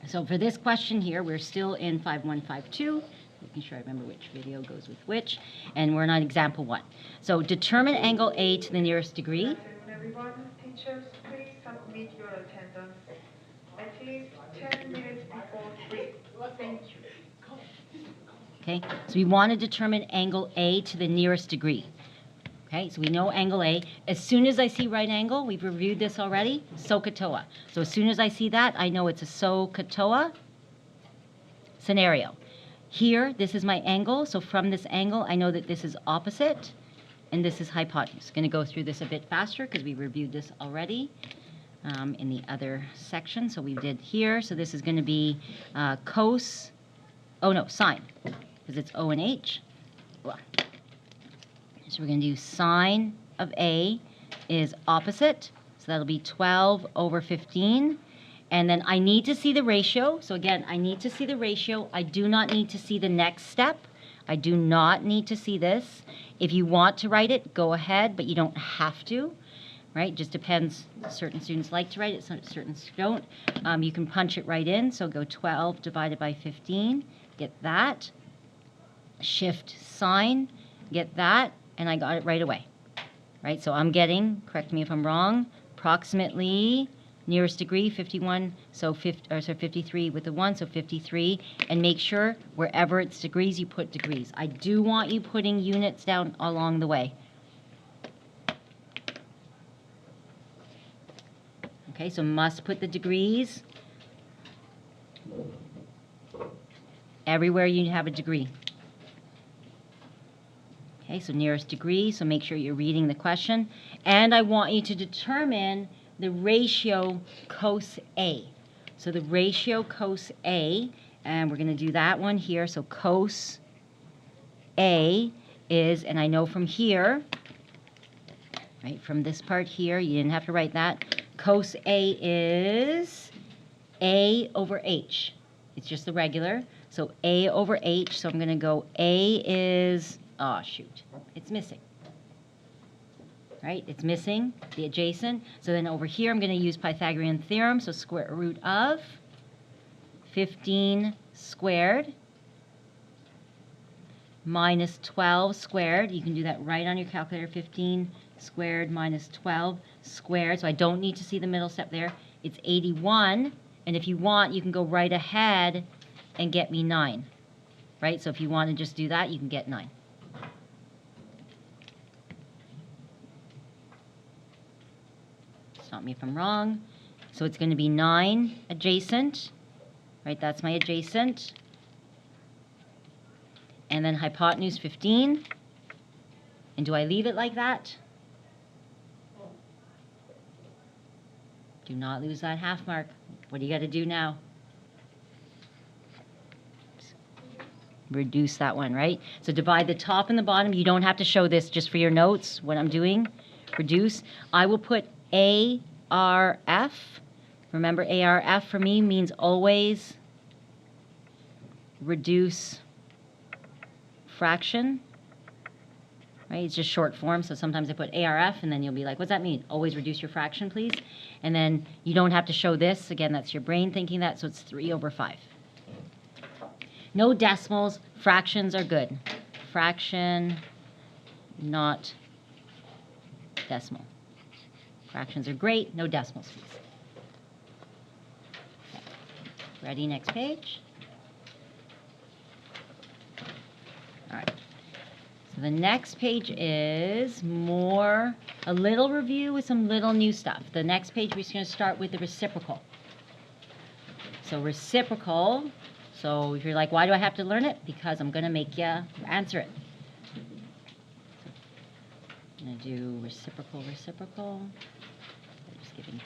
So for this question here, we're still in 5152, making sure I remember which video goes with which, and we're on example 1. So determine angle A to the nearest degree. Good afternoon, everyone. Teachers, please submit your attendance at least 10 minutes before 3. Thank you. Okay, so we want to determine angle A to the nearest degree. Okay, so we know angle A. As soon as I see right angle, we've reviewed this already, SOHCAHTOA. So as soon as I see that, I know it's a SOHCAHTOA scenario. Here, this is my angle, so from this angle, I know that this is opposite, and this is hypotenuse. Going to go through this a bit faster because we reviewed this already in the other section. So we did here, so this is going to be sine, because it's O and H. Blah. So we're going to do sine of A is opposite, so that'll be 12 over 15. And then I need to see the ratio. So again, I need to see the ratio. I do not need to see the next step. I do not need to see this. If you want to write it, go ahead, but you don't have to, right? Just depends. Certain students like to write it, certain don't. You can punch it right in. So go 12 divided by 15, get that. Shift sine, get that. And I got it right away, right? So I'm getting, correct me if I'm wrong, approximately nearest degree, 51, so 53 with the 1, so 53. And make sure wherever it's degrees, you put degrees. I do want you putting units down along the way. Okay, so must put the degrees everywhere you have a degree. Okay, so nearest degree, so make sure you're reading the question. And I want you to determine the ratio cos A. So the ratio cos A, and we're going to do that one here. So cos A is, and I know from here, right, from this part here, you didn't have to write that. Cos A is A over H. It's just the regular. So A over H, so I'm going to go A is... Oh, shoot. It's missing. Right? It's missing the adjacent. So then over here, I'm going to use Pythagorean theorem. So square root of 15 squared minus 12 squared. You can do that right on your calculator. 15 squared minus 12 squared. So I don't need to see the middle step there. It's 81. And if you want, you can go right ahead and get me 9. Right? So if you want to just do that, you can get 9. Stop me if I'm wrong. So it's going to be 9 adjacent, right? That's my adjacent. And then hypotenuse 15. And do I leave it like that? Do not lose that half mark. What do you got to do now? Reduce that one, right? So divide the top and the bottom. You don't have to show this, just for your notes, what I'm doing. Reduce. I will put ARF. Remember, ARF for me means always reduce fraction. Right? It's just short form, so sometimes I put ARF, and then you'll be like, what's that mean? Always reduce your fraction, please. And then you don't have to show this. Again, that's your brain thinking that, so it's 3 over 5. No decimals. Fractions are good. Fraction, not decimal. Fractions are great. No decimals, please. Okay. Ready? Next page. All right. So the next page is a little review with some little new stuff. The next page, we're just going to start with the reciprocal. So reciprocal. So if you're like, why do I have to learn it? Because I'm going to make you answer it. I'm going to do reciprocal. I'm just giving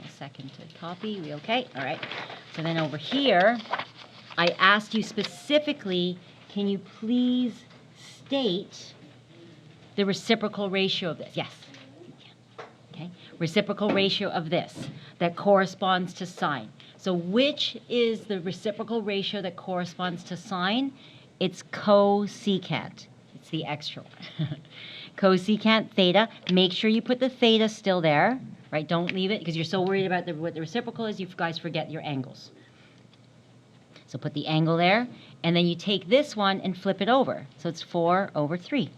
a second to copy. We okay? All right. So then over here, I asked you specifically, can you please state the reciprocal ratio of this? Yes. Okay. Reciprocal ratio of this that corresponds to sine. So which is the reciprocal ratio that corresponds to sine? It's cosecant. It's the extra one. Cosecant theta. Make sure you put the theta still there, right? Don't leave it because you're so worried about what the reciprocal is, you guys forget your angles. So put the angle there, and then you take this one and flip it over. So it's 4/3.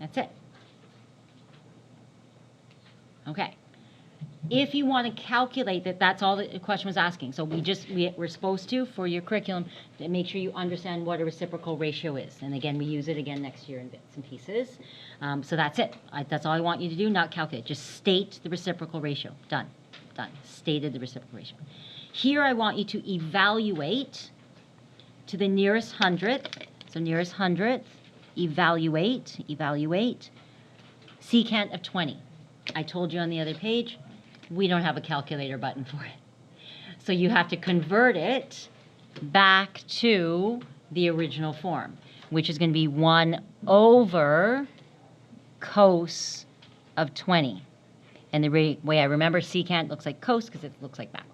That's it. Okay. If you want to calculate that, that's all the question was asking. So we're supposed to, for your curriculum, to make sure you understand what a reciprocal ratio is. And again, we use it again next year in bits and pieces. So that's it. That's all I want you to do, not calculate. Just state the reciprocal ratio. Done. Done. Stated the reciprocal ratio. Here I want you to evaluate to the nearest hundredth. So nearest hundredth, evaluate secant of 20. I told you on the other page, we don't have a calculator button for it. So you have to convert it back to the original form, which is going to be 1/cos of 20. And the way I remember secant looks like cos because it looks like that.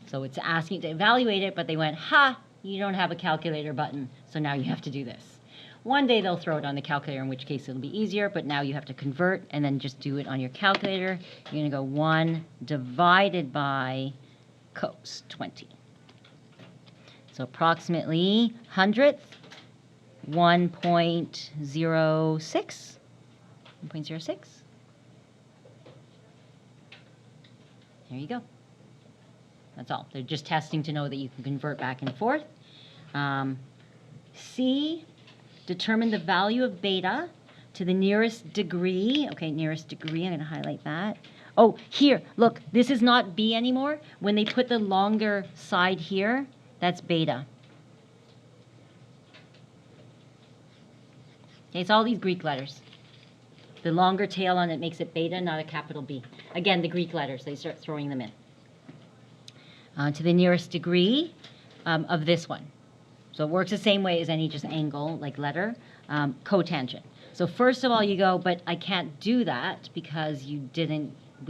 So it's asking to evaluate it, but they went, ha, you don't have a calculator button, so now you have to do this. One day they'll throw it on the calculator, in which case it'll be easier, but now you have to convert and then just do it on your calculator. You're going to go 1 divided by cos 20. So approximately hundredth, 1.06. 1.06. There you go. That's all. They're just testing to know that you can convert back and forth. C, determine the value of beta to the nearest degree. Okay, nearest degree, I'm going to highlight that. Oh, here, look, this is not B anymore. When they put the longer side here, that's beta. Okay, it's all these Greek letters. The longer tail on it makes it beta, not a capital B. Again, the Greek letters, they start throwing them in. To the nearest degree of this one. So it works the same way as any just angle, like letter, cotangent. So first of all, you go, but I can't do that because we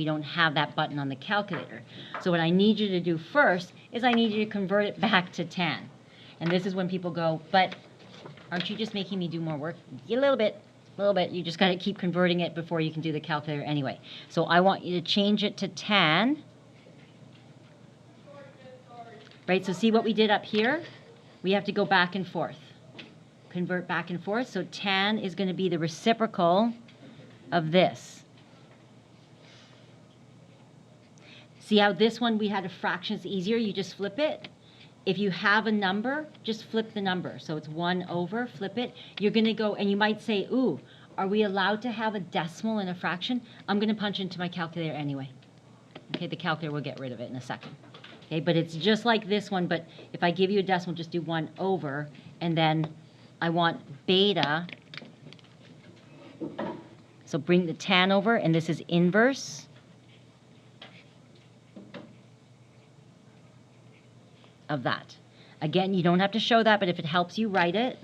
don't have that button on the calculator. So what I need you to do first is I need you to convert it back to tan. And this is when people go, but aren't you just making me do more work? A little bit. You just got to keep converting it before you can do the calculator anyway. So I want you to change it to tan. Right, so see what we did up here? We have to go back and forth. Convert back and forth. So tan is going to be the reciprocal of this. See how this one we had a fraction is easier? You just flip it. If you have a number, just flip the number. So it's 1/, flip it. You're going to go, and you might say, ooh, are we allowed to have a decimal in a fraction? I'm going to punch into my calculator anyway. Okay, the calculator will get rid of it in a second. Okay, but it's just like this one, but if I give you a decimal, just do 1/, and then I want beta. So bring the tan over, and this is inverse of that. Again, you don't have to show that, but if it helps you, write it.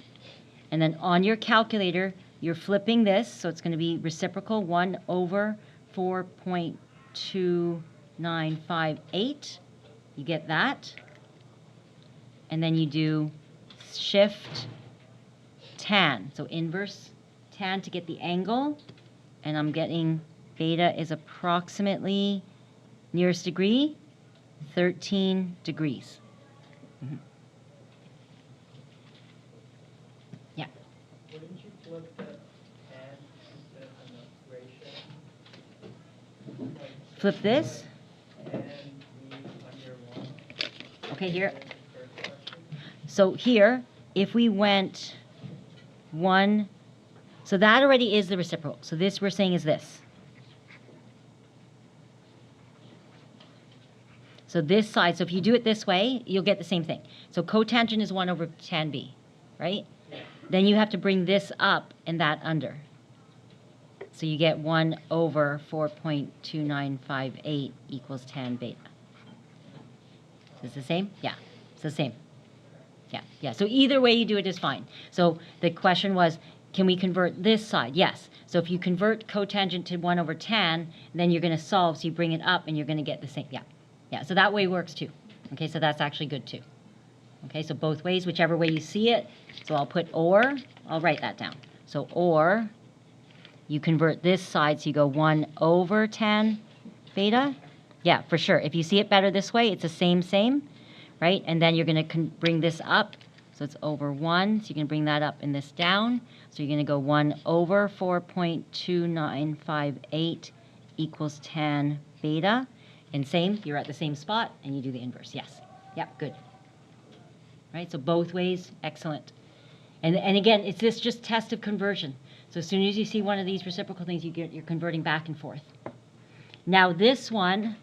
And then on your calculator, you're flipping this, so it's going to be reciprocal 1/4.2958. You get that. And then you do shift tan. So inverse tan to get the angle. And I'm getting beta is approximately nearest degree, 13 degrees. Mm-hmm. Yeah. Wouldn't you flip the tan instead of the ratio? Flip this. And the under one. Okay, here. First question. So here, if we went 1, so that already is the reciprocal. So this we're saying is this. So this side, so if you do it this way, you'll get the same thing. So cotangent is 1/tan B, right? Then you have to bring this up and that under. So you get 1/4.2958 equals tan beta. Is it the same? Yeah, it's the same. Yeah. So either way you do it is fine. So the question was, can we convert this side? Yes. So if you convert cotangent to 1/tan, then you're going to solve. So you bring it up and you're going to get the same. Yeah. So that way works too. Okay, so that's actually good too. Okay, so both ways, whichever way you see it. So I'll put or. I'll write that down. So or, you convert this side, so you go 1/tan beta. Yeah, for sure. If you see it better this way, it's the same. right? And then you're going to bring this up. So it's over 1. So you can bring that up and this down. So you're going to go 1 over 4.2958 equals tan beta. And same, you're at the same spot, and you do the inverse. Yes. Yep, good. Right, so both ways, excellent. And again, it's this just test of conversion. So as soon as you see one of these reciprocal things, you're converting back and forth. Now this one,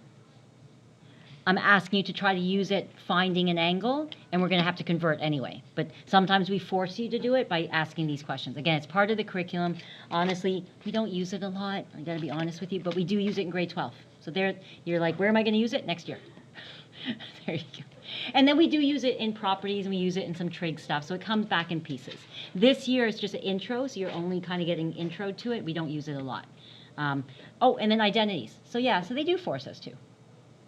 I'm asking you to try to use it finding an angle, and we're going to have to convert anyway. But sometimes we force you to do it by asking these questions. Again, it's part of the curriculum. Honestly, we don't use it a lot. I got to be honest with you, but we do use it in grade 12. So there, you're like, where am I going to use it? Next year. There you go. And then we do use it in properties, and we use it in some trig stuff, so it comes back in pieces. This year is just an intro, so you're only kind of getting intro to it. We don't use it a lot. Oh, and then identities. So yeah, so they do force us to.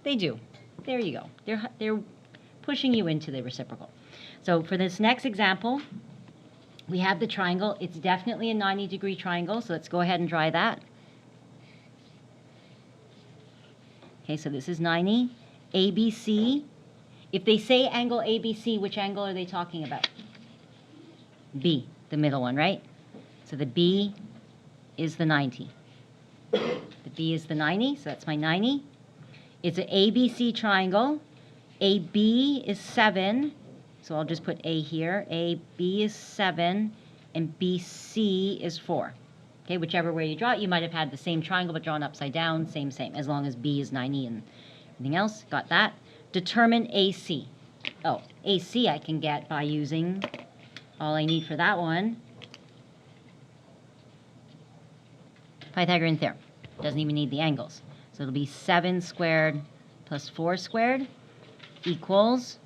They do. There you go. They're pushing you into the reciprocal. So for this next example, we have the triangle. It's definitely a 90-degree triangle, so let's go ahead and try that. Okay, so this is 90. ABC. If they say angle ABC, which angle are they talking about? B, the middle one, right? So the B is the 90. The B is the 90, so that's my 90. It's an ABC triangle. AB is 7, so I'll just put A here. AB is 7, and BC is 4. Okay, whichever way you draw it, you might have had the same triangle but drawn upside down, same, as long as B is 90 and everything else. Got that? Determine AC. Oh, AC I can get by using, all I need for that one, Pythagorean theorem. Doesn't even need the angles. So it'll be 7 squared plus 4 squared equals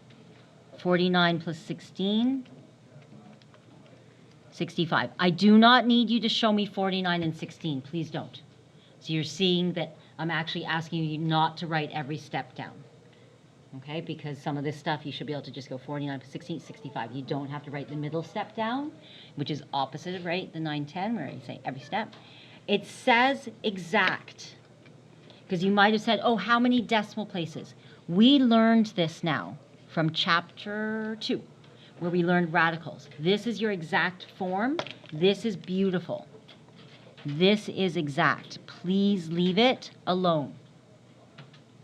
49 plus 16, 65. I do not need you to show me 49 and 16. Please don't. So you're seeing that I'm actually asking you not to write every step down. Okay, because some of this stuff you should be able to just go 49 plus 16, 65. You don't have to write the middle step down, which is opposite of, right, the 9, 10, where you say every step. It says exact, because you might have said, oh, how many decimal places? We learned this now from chapter 2, where we learned radicals. This is your exact form. This is beautiful. This is exact. Please leave it alone.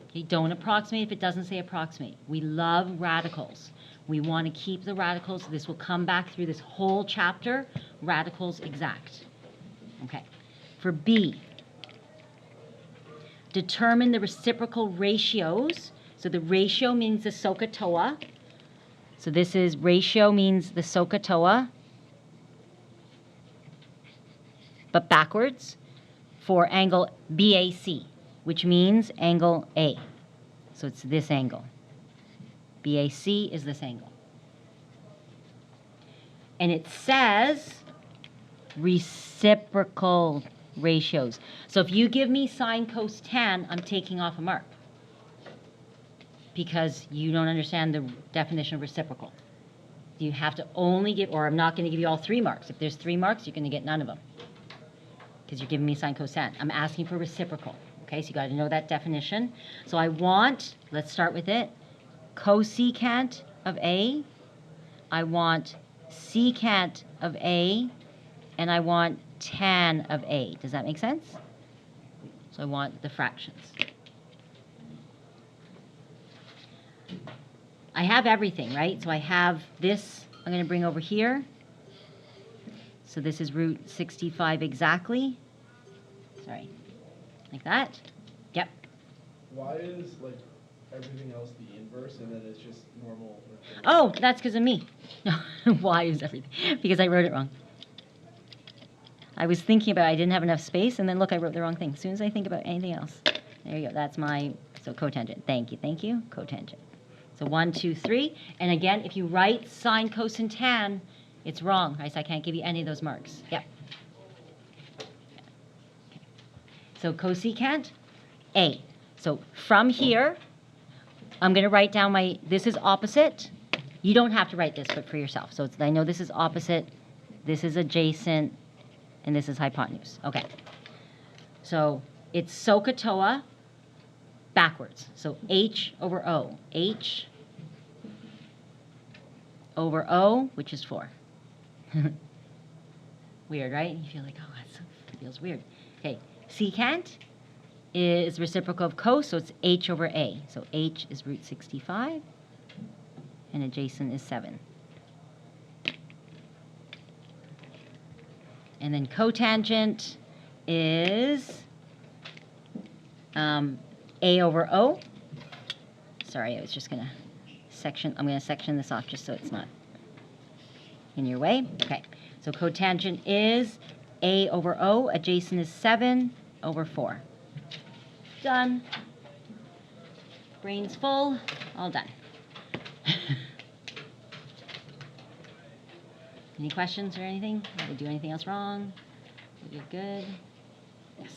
Okay, don't approximate if it doesn't say approximate. We love radicals. We want to keep the radicals. This will come back through this whole chapter. Radicals exact. Okay. For B, determine the reciprocal ratios. So the ratio means the SOHCAHTOA. So this is ratio means the SOHCAHTOA, but backwards, for angle BAC, which means angle A. So it's this angle. BAC is this angle. And it says reciprocal ratios. So if you give me sine, cos, tan, I'm taking off a mark because you don't understand the definition of reciprocal. You have to only give, or I'm not going to give you all 3 marks. If there's 3 marks, you're going to get none of them because you're giving me sine, cos, tan. I'm asking for reciprocal. Okay, so you got to know that definition. So I want, let's start with it, cosecant of A. I want secant of A, and I want tan of A. Does that make sense? So I want the fractions. I have everything, right? So I have this, I'm going to bring over here. So this is root 65 exactly. Sorry. Like that? Yep. Why is like everything else the inverse and then it's just normal? Oh, that's because of me. Why is everything? Because I wrote it wrong. I was thinking about I didn't have enough space, and then look, I wrote the wrong thing. As soon as I think about anything else. There you go. That's my, so cotangent. Thank you, cotangent. So 1, 2, 3. And again, if you write sine, cos, and tan, it's wrong. Right? So I can't give you any of those marks. Yep. So cosecant, A. So from here, I'm going to write down my, this is opposite. You don't have to write this, but for yourself. So I know this is opposite, this is adjacent, and this is hypotenuse. Okay. So it's SOHCAHTOA backwards. So H over O. H over O, which is 4. Weird, right? You feel like, oh, that feels weird. Okay, secant is reciprocal of cos, so it's h over a. So h is root 65, and adjacent is 7. And then cotangent is a over o. Sorry, I was just going to I'm going to section this off just so it's not in your way. Okay, so cotangent is a over o, adjacent is 7 over 4. Done. Brain's full, all done. Any questions or anything? Did we do anything else wrong? We did good? Yes.